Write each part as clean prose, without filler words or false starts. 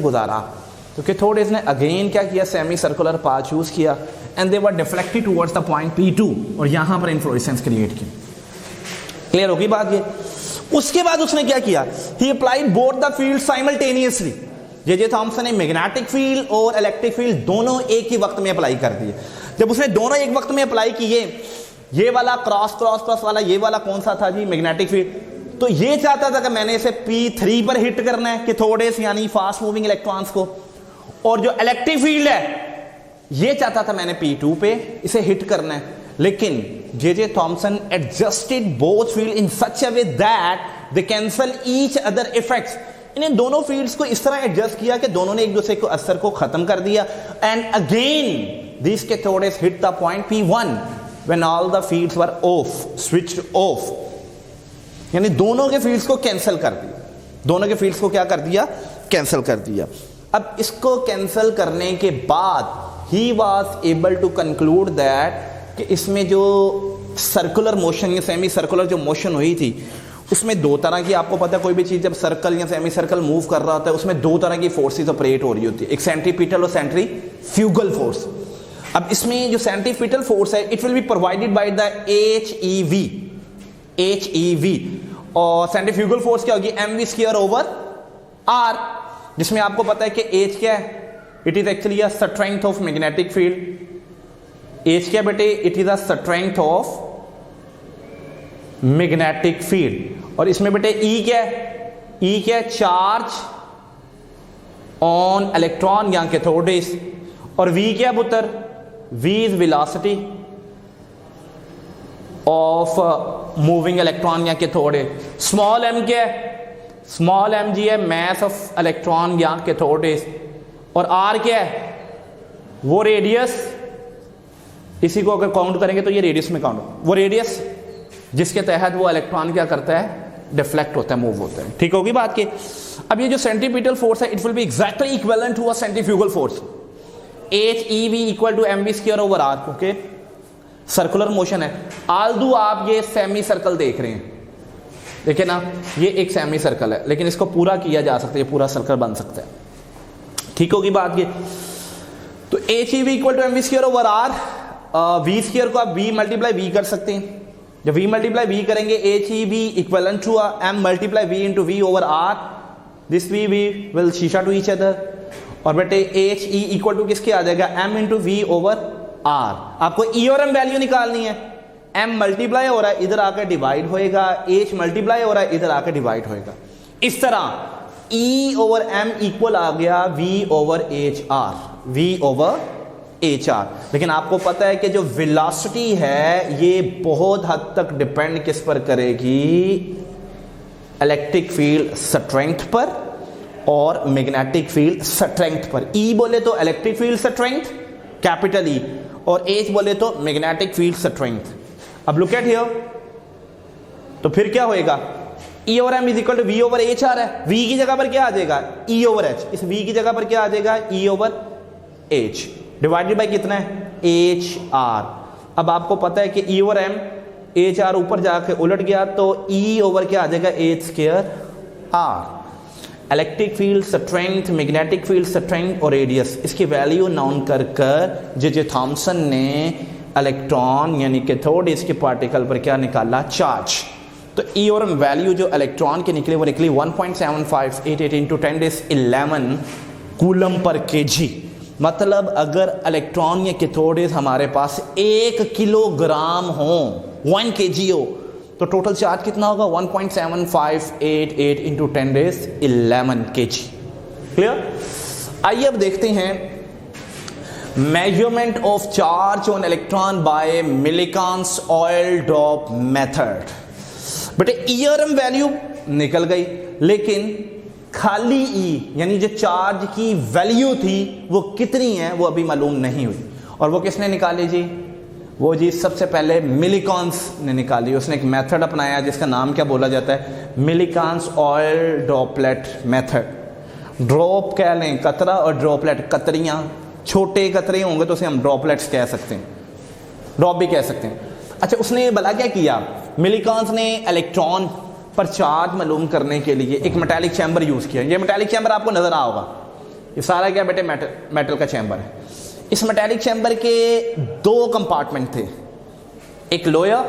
गुजारा। तो कैथोड्स ने अगेन क्या किया, सेमी सर्कुलर पाथ यूज किया and they were deflected towards the point P2 और यहां पर इन्फ्लोरेसेंस क्रिएट की। क्लियर होगी बात ये। उसके बाद उसने क्या किया, he applied both the field simultaneously. J Thomson ने मैग्नेटिक फील्ड और इलेक्ट्रिक फील्ड दोनों एक ही वक्त में अप्लाई कर दिए। जब उसने दोनों एक वक्त में अप्लाई किए, ये वाला क्रॉस क्रॉस क्रॉस वाला, ये वाला कौन सा था जी, मैग्नेटिक फील्ड। तो ये चाहता था कि मैंने इसे P3 पर हिट करना है कैथोड्स यानी फास्ट मूविंग इलेक्ट्रॉन्स को, और जो इलेक्ट्रिक फील्ड है ये चाहता था मैंने P2 पे इसे हिट करना है। लेकिन J Thomson adjusted both field in such a way that they cancel each other effects. इन्हें दोनों फील्ड्स को इस तरह एडजस्ट किया कि दोनों ने एक दूसरे को असर को खत्म कर दिया। And again this cathodes hit the point P1 when all the fields were of, switched off, यानी दोनों के फील्ड्स को कैंसिल कर दिया। दोनों के फील्ड्स को क्या कर दिया, कैंसिल कर दिया। अब इसको कैंसिल करने के बाद he was able to conclude that कि इसमें जो सर्कुलर मोशन या सेमी सर्कुलर जो मोशन हुई थी उसमें दो तरह की, आपको पता है कोई भी चीज जब सर्कल या सेमी सर्कल मूव कर रहा होता है उसमें दो तरह की फोर्सेस ऑपरेट हो रही होती है, एक सेंट्रीपिटल और सेंट्रीफ्यूगल फोर्स। अब इसमें जो सेंट्रीपिटल फोर्स है it will be provided by the HEV और सेंट्रीफ्यूगल फोर्स क्या होगी, mv² ओवर r, जिसमें आपको पता है कि H क्या है, it is actually a strength of magnetic field. H क्या बेटे, it is a strength of magnetic field. और इसमें बेटे E क्या है, E क्या है, चार्ज ऑन इलेक्ट्रॉन या कैथोड्स। और V क्या है पुत्र, V is velocity of moving electron या कैथोड। स्मॉल m क्या है, स्मॉल m जी है मास ऑफ इलेक्ट्रॉन या कैथोड्स। और r क्या है, वो रेडियस, इसी को अगर काउंट करेंगे तो ये रेडियस में काउंट, वो रेडियस जिसके तहत वो इलेक्ट्रॉन क्या करता है, डिफ्लेक्ट होता है, मूव होता है। ठीक होगी बात की। अब ये जो सेंट्रीपिटल फोर्स है it will be exactly equivalent to a centrifugal force, HEV equal to mv² over r। Okay, circular motion है। आल्दो आप ये सेमी सर्कल देख रहे हैं, देखिए ना, ये एक सेमी सर्कल है लेकिन इसको पूरा किया जा सकता है, ये पूरा सर्कल बन सकता है। ठीक होगी बात ये। तो HEV equal to mv² over r, v² को आप v मल्टीप्लाई v कर सकते हैं। जब v मल्टीप्लाई v करेंगे HEV equivalent to m multiply v into v over r, this v will शीशा टू ईच अदर। और बेटे HE इक्वल टू किसके आ जाएगा, m into v over r। आपको E और m वैल्यू निकालनी है। m मल्टीप्लाई हो रहा है, इधर आकर डिवाइड होएगा, H मल्टीप्लाई हो रहा है, इधर आकर डिवाइड होएगा। इस तरह E ओवर m इक्वल आ गया v over HR, v over HR। लेकिन आपको पता है कि जो वेलोसिटी है ये बहुत हद तक डिपेंड किस पर करेगी, इलेक्ट्रिक फील्ड स्ट्रेंथ पर और मैग्नेटिक फील्ड स्ट्रेंथ पर। E बोले तो electric field strength capital E, और H बोले तो मैग्नेटिक फील्ड स्ट्रेंथ। अब लुक एट हियर, तो फिर क्या होएगा, E over m is equal to v over HR है, v की जगह पर क्या आ जाएगा, E ओवर h। इस v की जगह पर क्या आ जाएगा, E over h divided by कितना है, HR। अब आपको पता है कि E ओवर m, HR ऊपर जाके उलट गया तो E ओवर क्या आ जाएगा, H² R। Electric field strength, magnetic field strength और रेडियस, इसकी वैल्यू नाउन कर कर जे थॉमसन ने इलेक्ट्रॉन यानी कैथोड इसके पार्टिकल पर क्या निकाला, चार्ज। तो E और m वैल्यू जो इलेक्ट्रॉन के निकले वो निकली 1.7588 इंटू 10⁻11 कूलम पर kg। मतलब अगर इलेक्ट्रॉन या कैथोड हमारे पास 1 किलोग्राम हो, 1 kg हो, तो टोटल चार्ज कितना होगा, 1.7588 इंटू 10⁻11 kg। क्लियर। आइए अब देखते हैं measurement of charge on electron by Millikan's oil drop method. बेटे E और m वैल्यू निकल गई, लेकिन खाली E यानी जो चार्ज की वैल्यू थी वो कितनी है वो अभी मालूम नहीं हुई। और वो किसने निकाली जी, वो जी सबसे पहले मिलिकॉन्स ने निकाली। उसने एक मेथड अपनाया जिसका नाम क्या बोला जाता है, मिलिकॉन्स ऑयल ड्रॉपलेट मेथड। ड्रॉप कह लें कतरा, और ड्रॉपलेट कतरियाँ, छोटे कतरे होंगे तो उसे हम ड्रॉपलेट्स कह सकते हैं, ड्रॉप भी कह सकते हैं। अच्छा, उसने भला क्या किया, मिलिकॉन्स ने इलेक्ट्रॉन पर चार्ज मालूम करने के लिए एक मेटालिक चैम्बर यूज किया। ये मेटालिक चैम्बर आपको नजर आ होगा, ये सारा क्या बेटे मेटल का चैम्बर है। इस मेटेलिक चैम्बर के दो कंपार्टमेंट थे, एक लोअर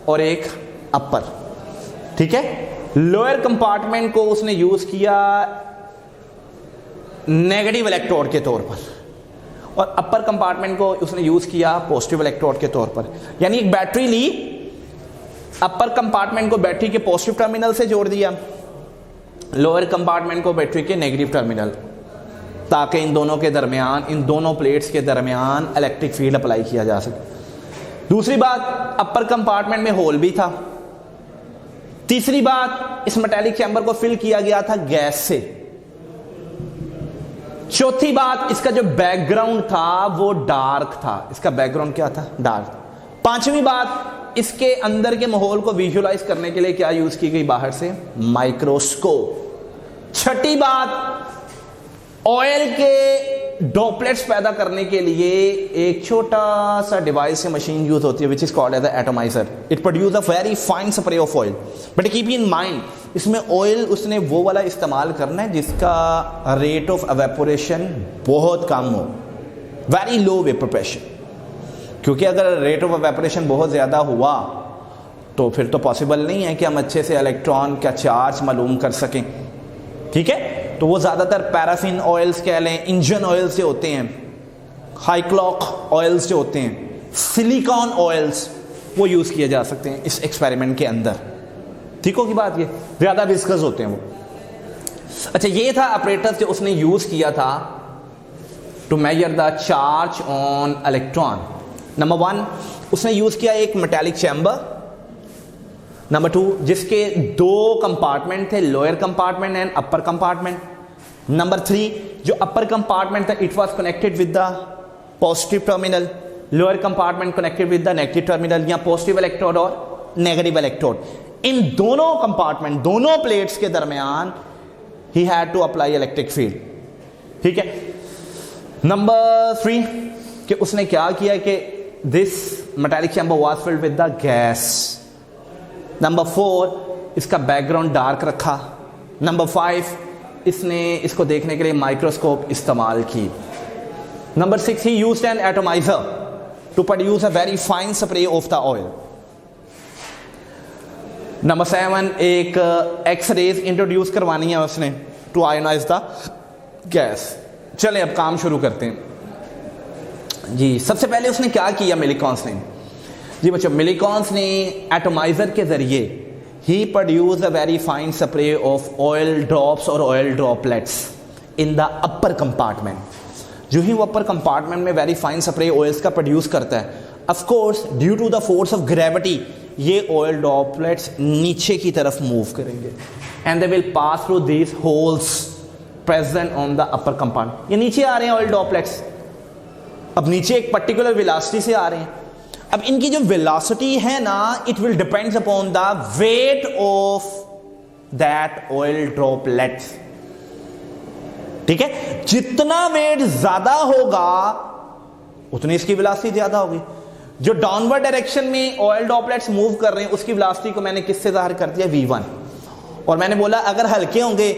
और एक अपर, ठीक है। लोअर कंपार्टमेंट को उसने यूज किया नेगेटिव इलेक्ट्रोड के तौर पर और अपर कंपार्टमेंट को उसने यूज किया पॉजिटिव इलेक्ट्रोड के तौर पर। यानी एक बैटरी ली, अपर कंपार्टमेंट को बैटरी के पॉजिटिव टर्मिनल से जोड़ दिया, लोअर कंपार्टमेंट को बैटरी के नेगेटिव टर्मिनल, ताकि इन दोनों के दरमियान, इन दोनों प्लेट्स के दरमियान इलेक्ट्रिक फील्ड अप्लाई किया जा सके। दूसरी बात, अपर कंपार्टमेंट में होल भी था। तीसरी बात, इस मेटेलिक चैम्बर को फिल किया गया था गैस से। चौथी बात, इसका जो बैकग्राउंड था वो डार्क था। इसका बैकग्राउंड क्या था? डार्क। पांचवी बात, इसके अंदर के माहौल को विजुअलाइज करने के लिए क्या यूज की गई? बाहर से माइक्रोस्कोप। छठी बात, ऑयल के ड्रॉपलेट्स पैदा करने के लिए एक छोटा सा डिवाइस या मशीन यूज होती है which is called as atomizer. It produce a very fine spray of oil, but keep in mind इसमें ऑयल उसने वो वाला इस्तेमाल करना है जिसका रेट ऑफ एवेपोरेशन बहुत कम हो, वेरी लो वेपर प्रेशर। क्योंकि अगर रेट ऑफ एवेपोरेशन बहुत ज़्यादा हुआ तो फिर तो पॉसिबल नहीं है कि हम अच्छे से इलेक्ट्रॉन का चार्ज मालूम कर सकें, ठीक है। तो वो ज़्यादातर पैराफिन ऑयल्स कह लें, इंजन ऑयल से होते हैं, हाई क्लॉक ऑयल्स जो होते हैं, सिलिकॉन ऑयल्स, वो यूज़ किए जा सकते हैं इस एक्सपेरिमेंट के अंदर। ठीक होगी बात, ये ज़्यादा विस्कस होते हैं वो। अच्छा, ये था ऑपरेटर्स जो उसने यूज़ किया था to measure the charge on electron. Number 1, उसने यूज़ किया एक मेटेलिक चैम्बर। नंबर 2, जिसके दो कंपार्टमेंट थे, lower compartment and upper compartment. Number 3, जो अपर कंपार्टमेंट था it was connected with the positive terminal, lower compartment connected with the negative terminal, या positive electrode और नेगेटिव इलेक्ट्रोड। इन दोनों कंपार्टमेंट, दोनों प्लेट्स के दरमियान ही had to apply electric field, ठीक है। नंबर 3, कि उसने क्या किया कि this metallic chamber was filled with the gas. Number 4, इसका बैकग्राउंड डार्क रखा। नंबर 5, इसने इसको देखने के लिए माइक्रोस्कोप इस्तेमाल की। Number 6, he used an atomizer to produce a very fine spray of the oil. Number 7, एक एक्स-रेज इंट्रोड्यूस करवानी है उसने टू आयोनाइज द गैस। चलें अब काम शुरू करते हैं जी। सबसे पहले उसने क्या किया मिलिकॉन्स ने? जी बच्चों, मिलिकॉन्स ने एटोमाइजर के जरिए ही produce a very fine spray of oil drops और oil droplets in the upper compartment. जो ही वो अपर कंपार्टमेंट में वेरी फाइन स्प्रे ऑयल्स का प्रोड्यूस करता है, of course due to the force of gravity ये ऑयल ड्रॉपलेट्स नीचे की तरफ मूव करेंगे and they will pass through these holes present on the upper compartment. ये नीचे आ रहे हैं ऑयल ड्रॉपलेट्स, अब नीचे एक पर्टिकुलर वेलोसिटी से आ रहे हैं। अब इनकी जो वेलोसिटी है ना, it will depends upon the weight of that oil droplets, ठीक है। जितना वेट ज्यादा होगा उतनी इसकी वेलोसिटी ज्यादा होगी। जो डाउनवर्ड डायरेक्शन में ऑयल ड्रॉपलेट्स मूव कर रहे हैं उसकी वेलोसिटी को मैंने किससे जाहिर कर दिया? v1। और मैंने बोला अगर हल्के होंगे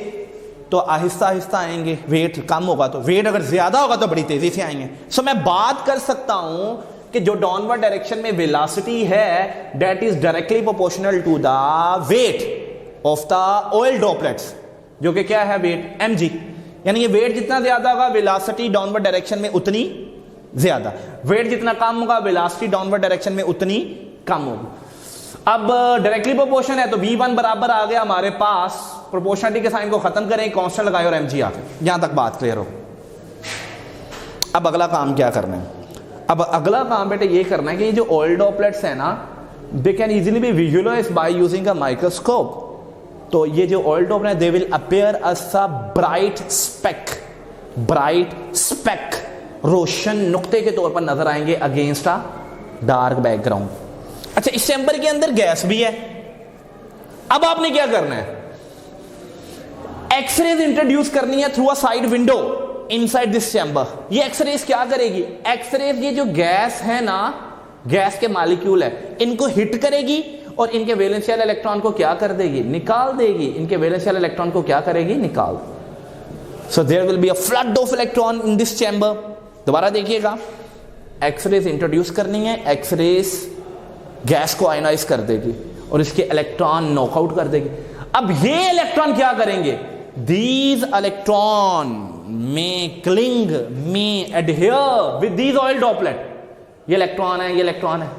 तो आहिस्ता आहिस्ता आएंगे, वेट कम होगा तो, वेट अगर ज्यादा होगा तो बड़ी तेजी से आएंगे। सो मैं बात कर सकता हूं कि जो डाउनवर्ड डायरेक्शन में वेलोसिटी है that is directly proportional to the weight of the oil droplets, जो कि क्या है? Weight mg। यानी ये वेट जितना ज्यादा होगा वेलोसिटी डाउनवर्ड डायरेक्शन में उतनी ज्यादा, वेट जितना कम होगा वेलोसिटी डाउनवर्ड डायरेक्शन में उतनी कम होगी। अब डायरेक्टली प्रोपोर्शन है तो v1 बराबर आ गया हमारे पास, प्रोपोर्शनलिटी के साइन को खत्म करें, कांस्टेंट लगाए और mg आ गया। यहां तक बात क्लियर हो। अब अगला काम क्या करना है? अब अगला काम बेटे ये करना है कि जो ऑयल ड्रॉपलेट्स है ना, they can easily be visualized by using a microscope. तो ये जो ऑयल ड्रॉपलेट है they will appear as a bright speck, रोशन नुक्ते के तौर पर नजर आएंगे अगेंस्ट अ डार्क बैकग्राउंड। अच्छा, इस चैम्बर के अंदर गैस भी है। अब आपने क्या करना है? एक्सरेज इंट्रोड्यूस करनी है through a side window inside this chamber. ये एक्सरेज क्या करेगी? एक्सरेज ये जो गैस है ना, गैस के मॉलिक्यूल है, इनको हिट करेगी और इनके वैलेंशियल इलेक्ट्रॉन को क्या कर देगी? निकाल देगी। इनके वैलेंशियल इलेक्ट्रॉन को क्या करेगी? निकाल। So there will be a flood of electron in this chamber. दोबारा देखिएगा, एक्सरेज इंट्रोड्यूस करनी है, एक्सरेज गैस को आयनाइज कर देगी और इसके इलेक्ट्रॉन नॉकआउट कर देगी। अब ये इलेक्ट्रॉन क्या करेंगे, दीज इलेक्ट्रॉन में क्लिंग में adhere with these oil droplet. ये इलेक्ट्रॉन है, ये इलेक्ट्रॉन है।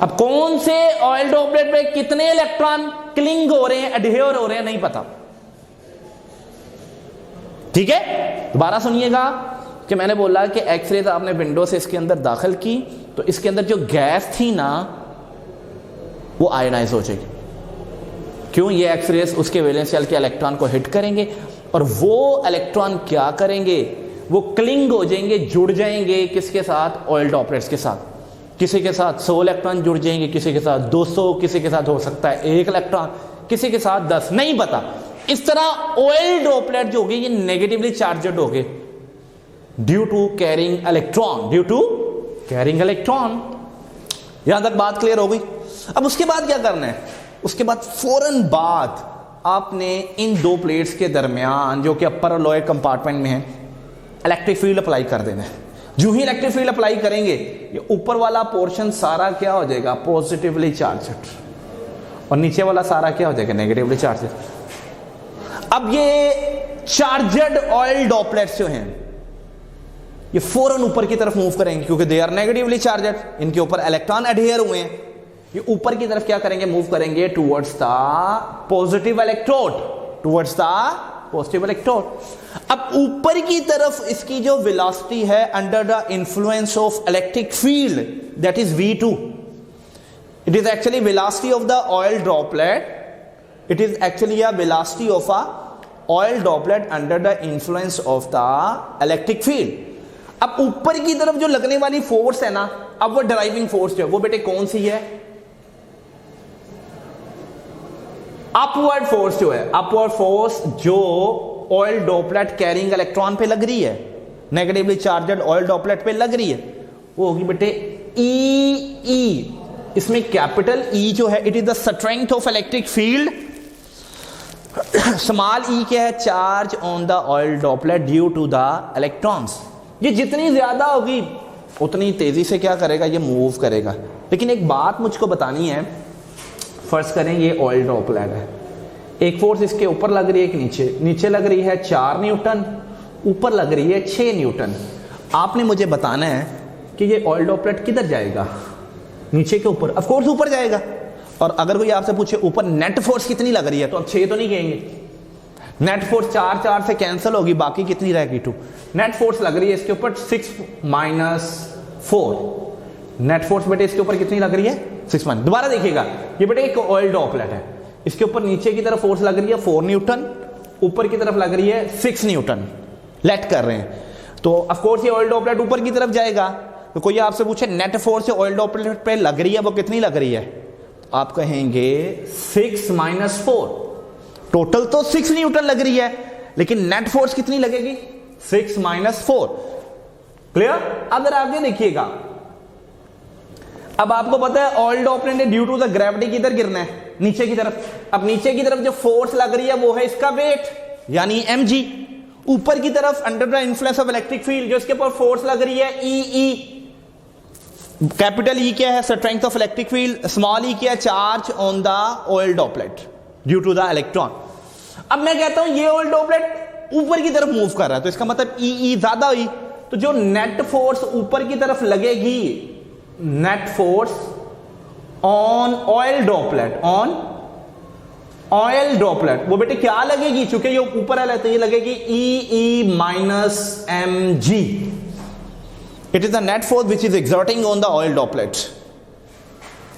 अब कौन से ऑयल ड्रॉपलेट पे कितने इलेक्ट्रॉन क्लिंग हो रहे हैं, एडहियर हो रहे हैं, नहीं पता। ठीक है, दोबारा सुनिएगा कि मैंने बोला कि एक्सरेज आपने विंडो से इसके अंदर दाखिल की तो इसके अंदर जो गैस थी ना वो आयनाइज हो जाएगी। क्यों, ये एक्सरेज उसके वैलेंस शेल के इलेक्ट्रॉन को हिट करेंगे और वो इलेक्ट्रॉन क्या करेंगे, वो क्लिंग हो जाएंगे, जुड़ जाएंगे किसके साथ, ऑयल ड्रॉपलेट्स के साथ। किसी के साथ 100 इलेक्ट्रॉन जुड़ जाएंगे, किसी के साथ 200, किसी के साथ हो सकता है 1 इलेक्ट्रॉन, किसी के साथ 10, नहीं पता। इस तरह ऑयल ड्रॉपलेट जो होगी ये नेगेटिवली चार्जड होगे due to carrying electron, due to carrying electron. यहां तक बात क्लियर हो गई। अब उसके बाद क्या करना है, उसके बाद फौरन बाद आपने इन दो प्लेट्स के दरमियान जो कि अपर और लोअर कंपार्टमेंट में है इलेक्ट्रिक फील्ड अप्लाई कर देना है। जो ही इलेक्ट्रिक फील्ड अप्लाई करेंगे ये ऊपर वाला पोर्शन सारा क्या हो जाएगा, पॉजिटिवली चार्जड, और नीचे वाला सारा क्या हो जाएगा, नेगेटिवली चार्जड। अब ये चार्जड ऑयल ड्रॉपलेट्स जो हैं ये फौरन ऊपर की तरफ मूव करेंगे क्योंकि दे आर नेगेटिवली चार्जड, इनके ऊपर इलेक्ट्रॉन एडहियर हुए हैं। ये ऊपर की तरफ क्या करेंगे, मूव करेंगे towards the positive electrode, towards the positive electrode. अब ऊपर की तरफ इसकी जो वेलोसिटी है under the influence of electric field, that is v2। It is actually velocity of the oil droplet, it is actually a velocity of a oil droplet under the influence of the electric field। अब ऊपर की तरफ जो लगने वाली force है ना, अब वो ड्राइविंग फोर्स जो है वो बेटे कौन सी है, अपवर्ड फोर्स जो है, अपवर्ड फोर्स जो ऑयल ड्रॉपलेट कैरिंग इलेक्ट्रॉन पे लग रही है, नेगेटिवली चार्जड ऑयल ड्रॉपलेट पे लग रही है, वो होगी बेटे ई। इसमें कैपिटल ई जो है it is the strength of electric field, small E क्या है, charge on the oil droplet due to the electrons. ये जितनी ज्यादा होगी उतनी तेजी से क्या करेगा, ये मूव करेगा। लेकिन एक बात मुझको बतानी है, फर्ज करें ये ऑयल ड्रॉपलेट है, एक फोर्स इसके ऊपर लग रही है, एक नीचे, नीचे लग रही है 4 न्यूटन, ऊपर लग रही है 6 न्यूटन। आपने मुझे बताना है कि ये ऑयल ड्रॉपलेट किधर जाएगा, नीचे के ऊपर, ऑफ कोर्स ऊपर जाएगा। और अगर कोई आपसे पूछे ऊपर नेट फोर्स कितनी लग रही है तो अब 6 तो नहीं कहेंगे, नेट फोर्स 4 से कैंसिल होगी, बाकी कितनी रहेगी 2। नेट फोर्स लग रही है इसके ऊपर 6 - 4, नेट फोर्स बेटे इसके ऊपर कितनी लग रही है, 6 - दोबारा देखिएगा, ये बेटे एक ऑयल ड्रॉपलेट है, इसके ऊपर नीचे की तरफ फोर्स लग रही है 4 न्यूटन, ऊपर की तरफ लग रही है 6 न्यूटन, लेट कर रहे हैं। तो ऑफ कोर्स ये ऑयल ड्रॉपलेट ऊपर की तरफ जाएगा। तो कोई आपसे पूछे नेट फोर्स ऑयल ड्रॉपलेट पे लग रही है वो कितनी लग रही है, आप कहेंगे 6 - 4। टोटल तो 6 न्यूटन लग रही है लेकिन नेट फोर्स कितनी लगेगी, 6 - 4। क्लियर। अगर आगे देखिएगा, अब आपको पता है ऑयल ड्रॉपलेट ने ड्यू टू द ग्रेविटी किधर गिरना है, नीचे की तरफ। अब नीचे की तरफ जो फोर्स लग रही है वो है इसका वेट यानी mg। ऊपर की तरफ under the influence of electric field जो इसके ऊपर फोर्स लग रही है ई। कैपिटल ई क्या है, strength of electric field, small E क्या है, charge on the oil droplet due to the electron. अब मैं कहता हूं ये ऑयल ड्रॉपलेट ऊपर की तरफ मूव कर रहा है तो इसका मतलब ई ज्यादा हुई, तो जो नेट फोर्स ऊपर की तरफ लगेगी, net force on oil droplet, on oil droplet, वो बेटे क्या लगेगी, चूंकि ये ऊपर है तो ये लगेगी ई - mg। It is the net force which is exerting on the oil droplet,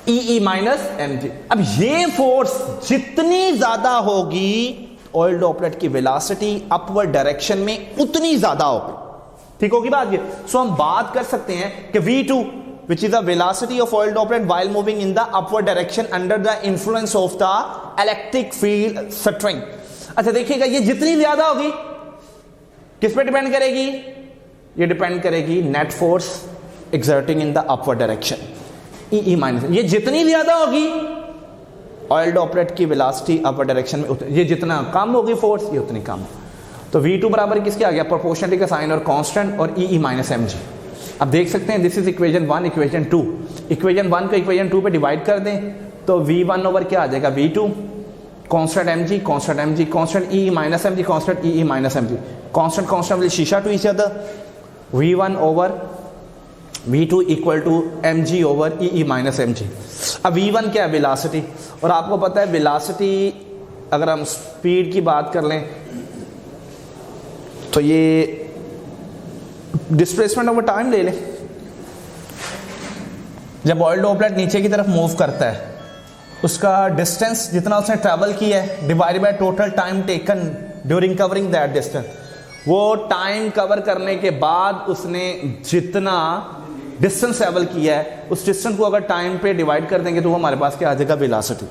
E - mg। अब ये फोर्स जितनी ज्यादा होगी ऑयल ड्रॉपलेट की वेलोसिटी अपवर्ड डायरेक्शन में उतनी ज्यादा होगी। ठीक होगी बात ये। सो हम बात कर सकते हैं कि v2 which is the velocity of oil droplet while moving in the upward direction under the influence of the electric field strength। अच्छा देखिएगा, ये जितनी ज्यादा होगी किस पे डिपेंड करेगी, ये डिपेंड करेगी net force exerting in the upward direction, E minus. ये जितनी ज्यादा होगी ऑयल ड्रॉपलेट की वेलोसिटी अपवर्ड डायरेक्शन में, ये जितना कम होगी फोर्स ये उतनी कम। तो V2 बराबर किसके आ गया, प्रोपोर्शनलिटी का साइन और कांस्टेंट और ई माइनस एम जी। अब देख सकते हैं this is equation 1, equation 2, equation 1 को इक्वेशन 2 पे डिवाइड कर दें तो V1 ओवर क्या आ जाएगा V2, constant M G, constant M G, constant E minus M G, constant E minus M G, constant constant will शीशा to each other, V1 over V2 equal to M G over E minus M G. अब V1 क्या है, velocity, और आपको पता है velocity अगर हम स्पीड की बात कर लें तो ये डिस्प्लेसमेंट ओवर टाइम ले लें। जब ऑयल ड्रॉपलेट नीचे की तरफ मूव करता है उसका डिस्टेंस जितना उसने ट्रैवल किया है divide by total time taken during covering that distance, वो टाइम कवर करने के बाद उसने जितना डिस्टेंस ट्रैवल किया है उस डिस्टेंस को अगर टाइम पे डिवाइड कर देंगे तो वो हमारे पास क्या आ जाएगा, वेलोसिटी।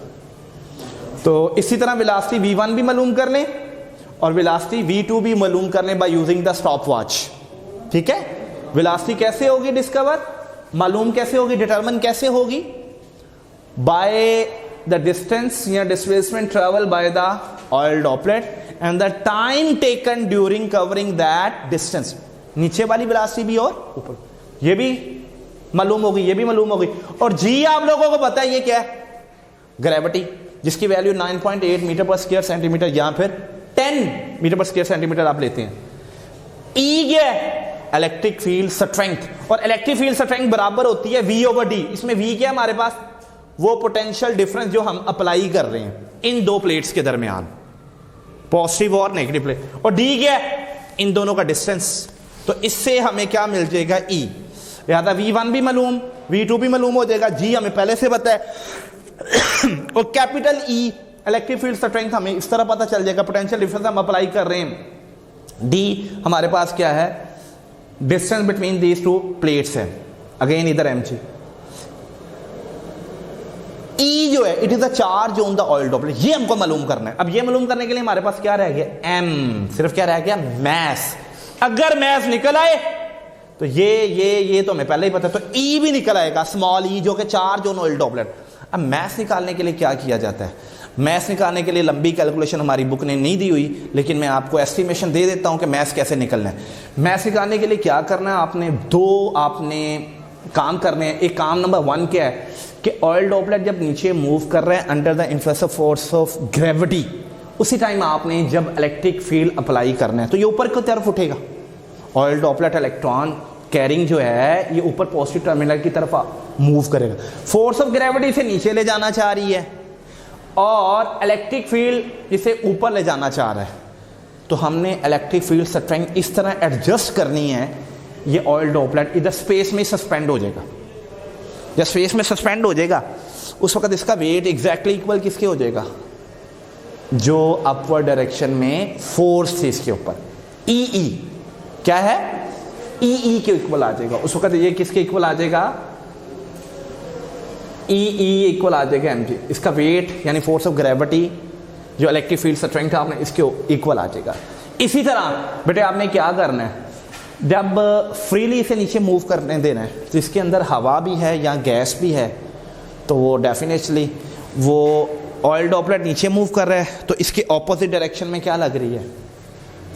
तो इसी तरह वेलोसिटी V1 भी मालूम कर लें और वेलोसिटी V2 भी मालूम कर लें by using the stop watch. ठीक है, वेलोसिटी कैसे होगी डिस्कवर, मालूम कैसे होगी, डिटरमिन कैसे होगी, बाय द डिस्टेंस या displacement travel by the oil droplet and the time taken during covering that distance. नीचे वाली वेलोसिटी भी और ऊपर, ये भी मालूम होगी, ये भी मालूम होगी। और जी आप लोगों को पता है ये क्या है, ग्रेविटी, जिसकी वैल्यू 9.8 मीटर पर स्क्वायर सेंटीमीटर या फिर 10 मीटर पर स्क्वायर सेंटीमीटर आप लेते हैं। ई क्या है, इलेक्ट्रिक फील्ड स्ट्रेंथ, और इलेक्ट्रिक फील्ड स्ट्रेंथ बराबर होती है V ओवर डी। इसमें V क्या है हमारे पास, वो पोटेंशियल डिफरेंस जो हम अप्लाई कर रहे हैं इन दो प्लेट्स के दरमियान, पॉजिटिव और नेगेटिव प्लेट, और D क्या है, इन दोनों का डिस्टेंस। तो इससे हमें क्या मिल जाएगा, E। लिहाजा V1 भी मालूम, V2 भी मालूम हो जाएगा, G हमें पहले से पता है और capital E electric field strength हमें इस तरह पता चल जाएगा, पोटेंशियल डिफरेंस हम अप्लाई कर रहे हैं। D हमारे पास क्या है, distance between these two plates है, अगेन इधर mg। E जो है it is the charge on the oil droplet, ये हमको मालूम करना है। अब ये मालूम करने के लिए हमारे पास क्या रह गया, m, सिर्फ क्या रह गया, मैस। अगर मैस निकल आए तो ये तो हमें पहले ही पता है, तो E भी निकल आएगा, स्मॉल e, जो कि चार्ज ऑन ऑयल ड्रॉपलेट। अब मैस निकालने के लिए क्या किया जाता है, मैथ्स निकालने के लिए लंबी कैलकुलेशन हमारी बुक ने नहीं दी हुई, लेकिन मैं आपको एस्टिमेशन दे देता हूं कि मैथ्स कैसे निकलना है। मैथ्स निकालने के लिए क्या करना है, आपने काम करने हैं। एक काम नंबर 1 क्या है कि ऑयल ड्रॉपलेट जब नीचे मूव कर रहे हैं under the influence of force of gravity, उसी टाइम आपने जब इलेक्ट्रिक फील्ड अप्लाई करना है तो ये ऊपर की तरफ उठेगा। ऑयल ड्रॉपलेट इलेक्ट्रॉन कैरिंग जो है ये ऊपर पॉजिटिव टर्मिनल की तरफ मूव करेगा, फोर्स ऑफ ग्रेविटी से नीचे ले जाना चाह रही है और इलेक्ट्रिक फील्ड इसे ऊपर ले जाना चाह रहा है। तो हमने इलेक्ट्रिक फील्ड स्ट्रेंथ इस तरह एडजस्ट करनी है, ये ऑयल ड्रॉपलेट इधर स्पेस में सस्पेंड हो जाएगा। जब स्पेस में सस्पेंड हो जाएगा उस वक्त इसका वेट एग्जैक्टली इक्वल किसके हो जाएगा, जो अपवर्ड डायरेक्शन में फोर्स थी इसके ऊपर, ई क्या है, ई के इक्वल आ जाएगा। उस वक्त ये किसके इक्वल आ जाएगा, ई इक्वल आ जाएगा mg। इसका वेट यानी फोर्स ऑफ ग्रेविटी जो इलेक्ट्रिक फील्ड स्ट्रेंथ आपने इसके इक्वल आ जाएगा। इसी तरह बेटे आपने क्या करना है, जब फ्रीली इसे नीचे मूव करने देना है तो इसके अंदर हवा भी है या गैस भी है, तो वो डेफिनेटली वो ऑयल ड्रॉपलेट नीचे मूव कर रहा है तो इसके ऑपोजिट डायरेक्शन में क्या लग रही है,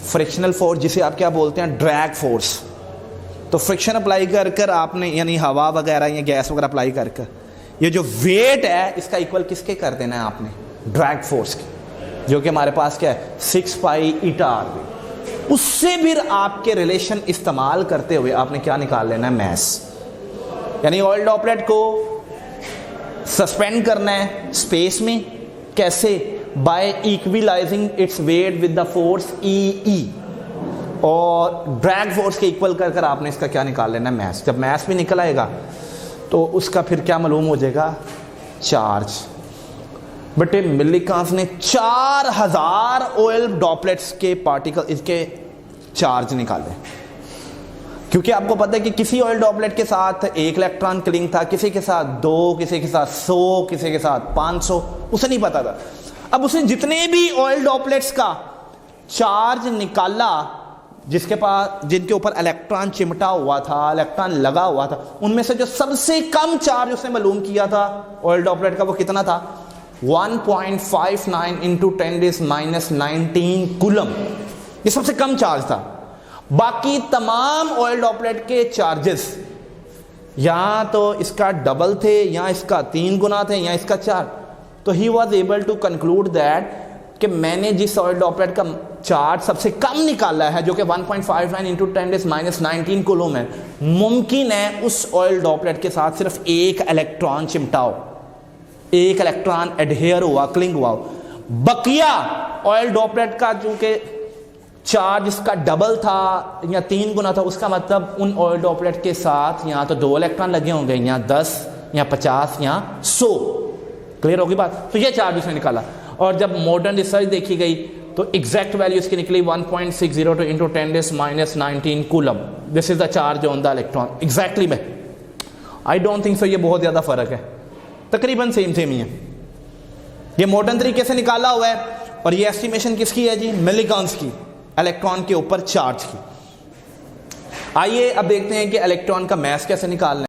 फ्रिक्शनल फोर्स, जिसे आप क्या बोलते हैं, ड्रैग फोर्स। तो फ्रिक्शन अप्लाई कर कर आपने यानी हवा वगैरह या गैस वगैरह अप्लाई कर कर ये जो वेट है इसका इक्वल किसके कर देना है आपने, ड्रैग फोर्स के, जो कि हमारे पास क्या है 6 पाई ईटा r। उससे फिर आपके रिलेशन इस्तेमाल करते हुए आपने क्या निकाल लेना है, मैस। यानी ऑयल ड्रॉपलेट को सस्पेंड करना है स्पेस में, कैसे, by equalizing its weight with the force E, और ड्रैग फोर्स के इक्वल कर कर आपने इसका क्या निकाल लेना है, मैस। जब मैस भी निकल आएगा तो उसका फिर क्या मालूम हो जाएगा, चार्ज। बटे मिलीकांस ने 4000 ऑयल ड्रॉपलेट्स के पार्टिकल इसके चार्ज निकाले, क्योंकि आपको पता है कि किसी ऑयल ड्रॉपलेट के साथ 1 इलेक्ट्रॉन क्लिंग था, किसी के साथ 2, किसी के साथ 100, किसी के साथ 500, उसे नहीं पता था। अब उसने जितने भी ऑयल ड्रॉपलेट्स का चार्ज निकाला जिसके पास जिनके ऊपर इलेक्ट्रॉन चिमटा हुआ था, इलेक्ट्रॉन लगा हुआ था, उनमें से जो सबसे कम चार्ज उसने मालूम किया था ऑयल ड्रॉपलेट का, वो कितना था, 1.59 × 10⁻⁹ कूलम। ये सबसे कम चार्ज था। बाकी तमाम ऑयल ड्रॉपलेट के चार्जेस या तो इसका डबल थे, या इसका 3 गुना थे, या इसका 4। तो he was able to conclude that कि मैंने जिस ऑयल ड्रॉपलेट का चार्ज सबसे कम निकाला है, जो कि 1.59 इंटू 10⁻⁻19 कूलम है, मुमकिन है उस ऑयल ड्रॉपलेट के साथ सिर्फ एक इलेक्ट्रॉन चिमटाओ, एक इलेक्ट्रॉन एडहेयर हुआ, क्लिंग हुआ। बकिया ऑयल ड्रॉपलेट का चूंकि चार्ज इसका डबल था या 3 गुना था, उसका मतलब उन ऑयल ड्रॉपलेट के साथ या तो 2 इलेक्ट्रॉन लगे होंगे, या 10 या 50 या 100। क्लियर होगी बात? तो ये चार्ज उसने निकाला। और जब मॉडर्न रिसर्च देखी गई तो एग्जैक्ट वैल्यू इसकी निकली 1.602 into 10⁻⁻19 coulomb. This is the charge on the electron exactly में। आई डोंट थिंक सो ये बहुत ज्यादा फर्क है, तकरीबन सेम ही है। ये मॉडर्न तरीके से निकाला हुआ है, और ये एस्टिमेशन किसकी है जी? मिलीगन्स की, इलेक्ट्रॉन के ऊपर चार्ज की। आइए अब देखते हैं कि इलेक्ट्रॉन का मास कैसे निकालना है।